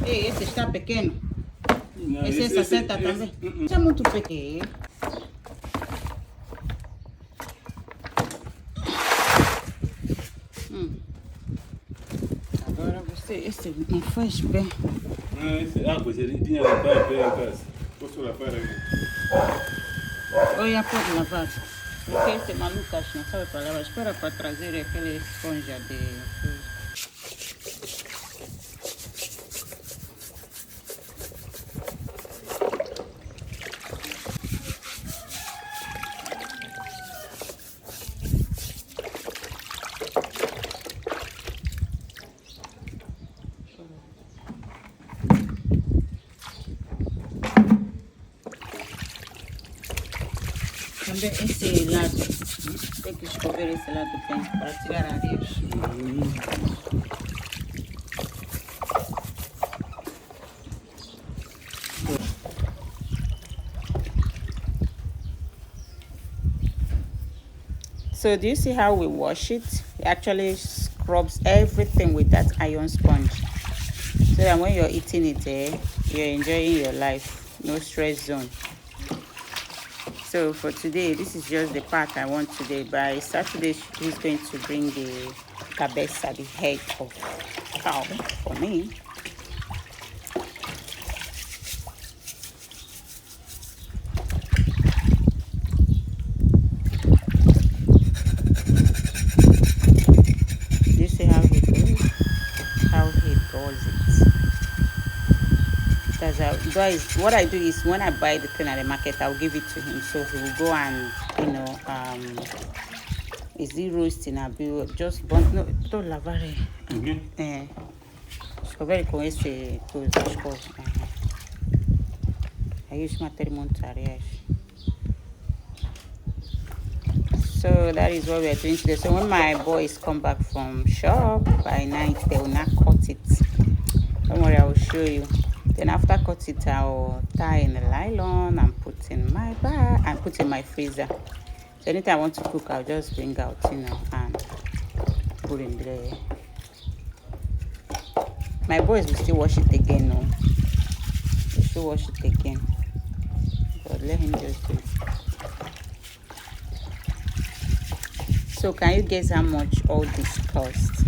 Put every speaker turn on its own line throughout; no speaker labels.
Esse está pequeno. Esse 60 também. Isso é muito pequeno. Agora você, esse não faz bem.
Pois ele tinha lavado bem em casa. Posso lavar aí?
Olha, pode lavar. Porque esse maluco acho não sabe para lavar. Espera para trazer aquele esponja de... Também esse lado, tem que escover esse lado bem para tirar areias. So do you see how we wash it? It actually scrubs everything with that iron sponge. So that when you're eating it, you're enjoying your life. No stress zone. So for today, this is just the part I want today. By Saturday, he's going to bring the cabeza, the head of cow for me. You see how he goes? How he does it. That's how, guys, what I do is when I buy the thing at the market, I'll give it to him. So he will go and, is he roasting a bill? Just burn, no, don't lavare. Scovere con esse coisas. I use my termontarias. So that is what we are doing today. So when my boys come back from shop by night, they will not cut it. Don't worry, I will show you. Then after cut it, I'll tie in the nylon and put in my bag and put in my freezer. So anytime I want to cook, I'll just bring out, and put in there. My boys will still wash it again, no? They'll still wash it again. But let him just do it. So can you guess how much all this cost?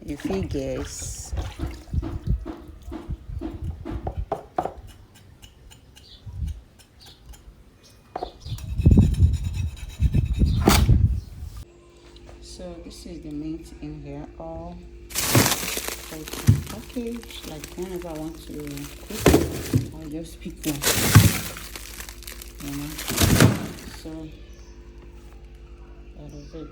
If you guess, so this is the meat in here, all packaged. Like whenever I want to cook, I'll just pick one. So that is it.